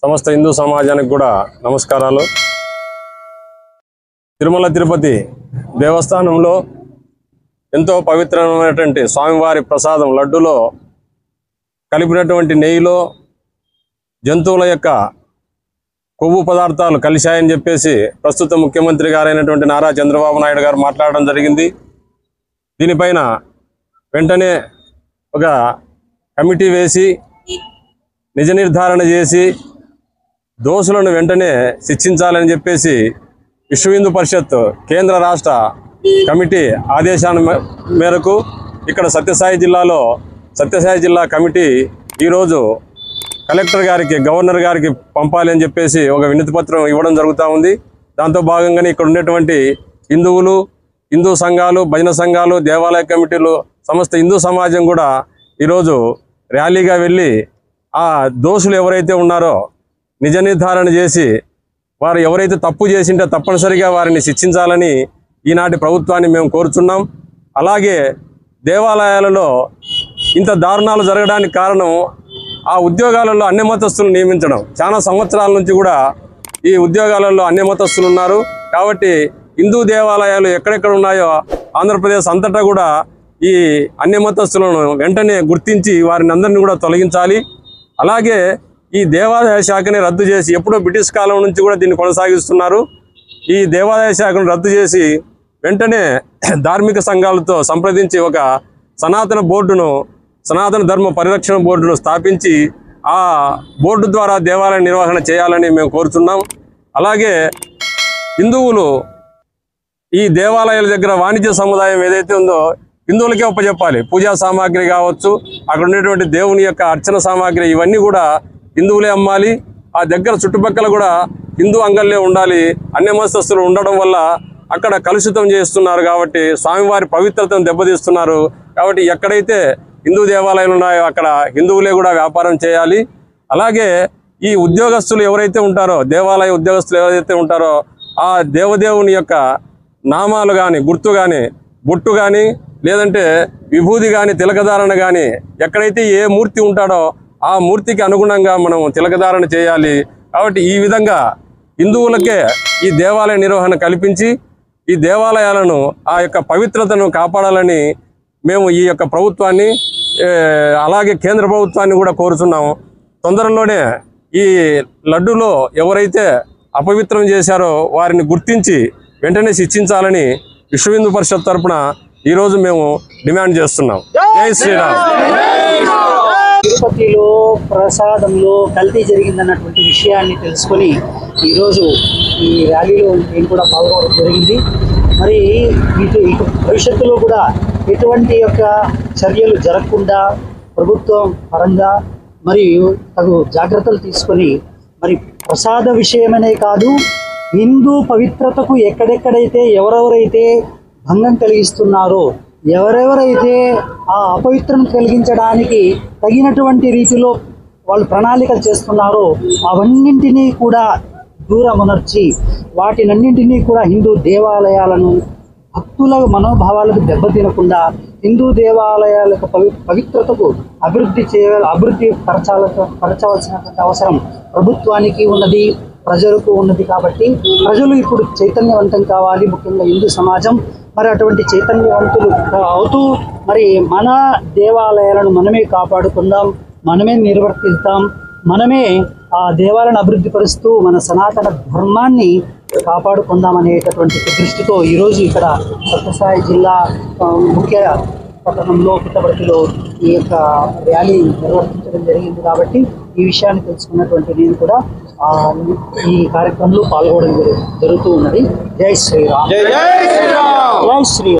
సమస్త హిందూ సమాజానికి కూడా నమస్కారాలు. తిరుమల తిరుపతి దేవస్థానంలో ఎంతో పవిత్రమైనటువంటి స్వామివారి ప్రసాదం లడ్డులో కలిపినటువంటి నెయ్యిలో జంతువుల యొక్క కొవ్వు పదార్థాలు కలిశాయని చెప్పేసి ప్రస్తుత ముఖ్యమంత్రి గారైనటువంటి నారా చంద్రబాబు నాయుడు గారు మాట్లాడడం జరిగింది. దీనిపైన వెంటనే ఒక కమిటీ వేసి నిజ నిర్ధారణ చేసి దోషులను వెంటనే శిక్షించాలని చెప్పేసి విశ్వ హిందూ పరిషత్ కేంద్ర రాష్ట్ర కమిటీ ఆదేశాల మేరకు ఇక్కడ సత్యసాయి జిల్లా కమిటీ ఈరోజు కలెక్టర్ గారికి గవర్నర్ గారికి పంపాలి అని చెప్పేసి ఒక వినతి పత్రం ఇవ్వడం జరుగుతూ ఉంది. దాంతో భాగంగానే ఇక్కడ ఉన్నటువంటి హిందువులు, హిందూ సంఘాలు, భజన సంఘాలు, దేవాలయ కమిటీలు, సమస్త హిందూ సమాజం కూడా ఈరోజు ర్యాలీగా వెళ్ళి ఆ దోషులు ఎవరైతే ఉన్నారో నిజ నిర్ధారణ చేసి వారు ఎవరైతే తప్పు చేసింటే తప్పనిసరిగా వారిని శిక్షించాలని ఈనాటి ప్రభుత్వాన్ని మేము కోరుచున్నాం. అలాగే దేవాలయాలలో ఇంత దారుణాలు జరగడానికి కారణం ఆ ఉద్యోగాలలో అన్యమతస్తులను నియమించడం. చాలా సంవత్సరాల నుంచి కూడా ఈ ఉద్యోగాలలో అన్యమతస్తులు ఉన్నారు. కాబట్టి హిందూ దేవాలయాలు ఎక్కడెక్కడ ఉన్నాయో ఆంధ్రప్రదేశ్ అంతటా కూడా ఈ అన్యమతస్తులను వెంటనే గుర్తించి వారిని అందరినీ కూడా తొలగించాలి. అలాగే ఈ దేవాదాయ శాఖని రద్దు చేసి, ఎప్పుడో బ్రిటిష్ కాలం నుంచి కూడా దీన్ని కొనసాగిస్తున్నారు. ఈ దేవాదాయ శాఖను రద్దు చేసి వెంటనే ధార్మిక సంఘాలతో సంప్రదించి ఒక సనాతన ధర్మ పరిరక్షణ బోర్డును స్థాపించి ఆ బోర్డు ద్వారా దేవాలయ నిర్వహణ చేయాలని మేము కోరుతున్నాం. అలాగే హిందువులు ఈ దేవాలయాల దగ్గర వాణిజ్య సముదాయం ఏదైతే ఉందో హిందువులకే ఒప్పచెప్పాలి. పూజా సామాగ్రి కావచ్చు, అక్కడ ఉన్నటువంటి దేవుని యొక్క అర్చన సామాగ్రి ఇవన్నీ కూడా హిందువులే అమ్మాలి. ఆ దగ్గర చుట్టుపక్కల కూడా హిందూ అంగళ్ళే ఉండాలి. అన్యమతస్థులు ఉండడం వల్ల అక్కడ కలుషితం చేస్తున్నారు. కాబట్టి స్వామివారి పవిత్రతను దెబ్బతీస్తున్నారు. కాబట్టి ఎక్కడైతే హిందూ దేవాలయాలు ఉన్నాయో అక్కడ హిందువులే కూడా వ్యాపారం చేయాలి. అలాగే ఈ ఉద్యోగస్తులు ఎవరైతే ఉంటారో, దేవాలయ ఉద్యోగస్తులు ఎవరైతే ఉంటారో ఆ దేవదేవుని యొక్క నామాలు కానీ, గుర్తు కానీ, బొట్టు కానీ, లేదంటే విభూది కానీ, తిలకధారణ కానీ, ఎక్కడైతే ఏ మూర్తి ఉంటాడో ఆ మూర్తికి అనుగుణంగా మనం తిలకధారణ చేయాలి. కాబట్టి ఈ విధంగా హిందువులకే ఈ దేవాలయ నిర్వహణ కల్పించి ఈ దేవాలయాలను ఆ యొక్క పవిత్రతను కాపాడాలని మేము ఈ యొక్క ప్రభుత్వాన్ని అలాగే కేంద్ర ప్రభుత్వాన్ని కూడా కోరుతున్నాము. తొందరలోనే ఈ లడ్డులో ఎవరైతే అపవిత్రం చేశారో వారిని గుర్తించి వెంటనే శిక్షించాలని విశ్వ హిందూ పరిషత్ తరపున ఈరోజు మేము డిమాండ్ చేస్తున్నాం. జై శ్రీరామ్. తిరుపతిలో ప్రసాదంలో కల్తీ జరిగిందన్నటువంటి విషయాన్ని తెలుసుకొని ఈరోజు ఈ ర్యాలీలో నేను కూడా పాల్గొనడం జరిగింది. మరి ఇటు భవిష్యత్తులో కూడా ఎటువంటి యొక్క చర్యలు జరగకుండా ప్రభుత్వం పరంగా మరియు తగు జాగ్రత్తలు తీసుకొని మరి ప్రసాద విషయమనే కాదు, హిందూ పవిత్రతకు ఎక్కడెక్కడైతే ఎవరెవరైతే భంగం కలిగిస్తున్నారో, ఎవరెవరైతే ఆ అపవిత్రం కలిగించడానికి తగినటువంటి రీతిలో వాళ్ళు ప్రణాళికలు చేస్తున్నారో అవన్నింటినీ కూడా దూరమునర్చి వాటినన్నింటినీ కూడా హిందూ దేవాలయాలను భక్తుల మనోభావాలకు దెబ్బతినకుండా హిందూ దేవాలయాలకు పవిత్రతకు అభివృద్ధి పరచవలసినటువంటి అవసరం ప్రభుత్వానికి ఉన్నది, ప్రజలకు ఉన్నది. కాబట్టి ప్రజలు ఇప్పుడు చైతన్యవంతం కావాలి, ముఖ్యంగా హిందూ సమాజం. మరి అటువంటి చైతన్యవంతులు అవుతూ మరి మన దేవాలయాలను మనమే కాపాడుకుందాం, మనమే నిర్వర్తిద్దాం, మనమే ఆ దేవాలయాలను అభివృద్ధి పరుస్తూ మన సనాతన ధర్మాన్ని కాపాడుకుందాం అనేటటువంటి దృష్టితో ఈరోజు ఇక్కడ సత్యసాయి జిల్లా ముఖ్య పట్టణంలో పుట్టపర్తిలో ఈ యొక్క ర్యాలీ నిర్వర్తించడం జరిగింది. కాబట్టి ఈ విషయాన్ని తెలుసుకున్నటువంటి నేను కూడా ఈ కార్యక్రమంలో పాల్గొనడం జరుగుతూ ఉన్నది. జై శ్రీరామ్. జై శ్రీరామ్. జై శ్రీరామ్.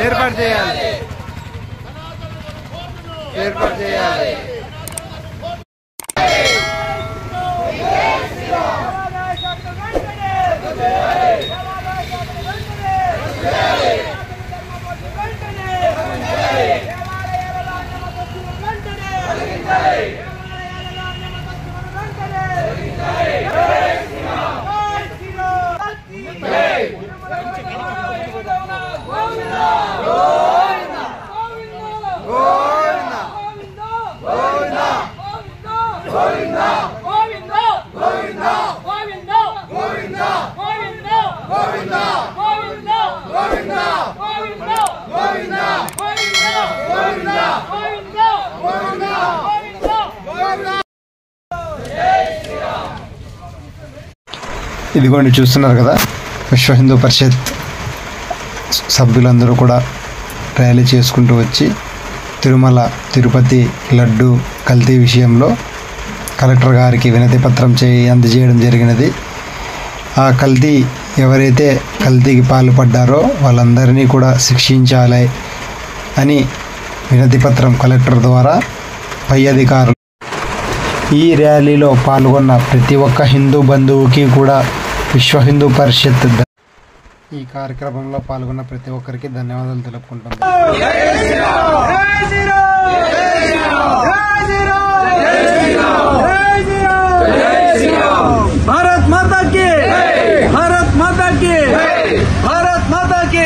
ఏర్పాటు చేయాలి. ఇదిగోండి చూస్తున్నారు కదా, విశ్వ హిందూ పరిషత్ సభ్యులందరూ కూడా ర్యాలీ చేసుకుంటూ వచ్చి తిరుమల తిరుపతి లడ్డు కల్తీ విషయంలో కలెక్టర్ గారికి వినతి పత్రం అందజేయడం జరిగినది. ఆ కల్తీ ఎవరైతే కల్తీకి పాల్పడ్డారో వాళ్ళందరినీ కూడా శిక్షించాలి అని వినతి పత్రం కలెక్టర్ ద్వారా పై అధికారులు. ఈ ర్యాలీలో పాల్గొన్న ప్రతి ఒక్క హిందూ బంధువుకి కూడా విశ్వ హిందూ పరిషత్ ఈ కార్యక్రమంలో పాల్గొన్న ప్రతి ఒక్కరికి ధన్యవాదాలు తెలుపుకుంటున్నాను. भारत माता की, भारत माता की, भारत माता की,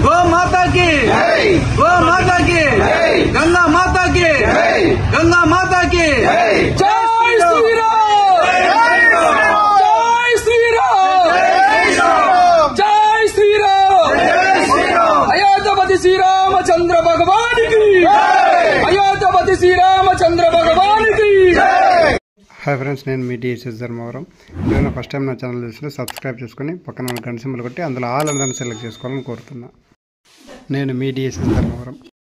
गौ माता की, गौ माता की, गंगा माता की, गंगा माता की, जय श्री राम, जय श्री राम, जय श्री राम, अयोध्यापति श्री रामचंद्र भगवान की, अयोध्यापति श्री रामचंद्र भगवान की. హాయ్ ఫ్రెండ్స్, నేను మీ డిఎస్ఎస్ ధర్మవరం. ఏదైనా ఫస్ట్ టైం నా ఛానల్ చూస్తే సబ్స్క్రైబ్ చేసుకొని పక్కన ఉన్న గంట సింబల్ కొట్టి అందులో ఆల్ అందరిని సెలెక్ట్ చేసుకోవాలని కోరుతున్నా. నేను మీ డిఎస్ఎస్ ధర్మవరం.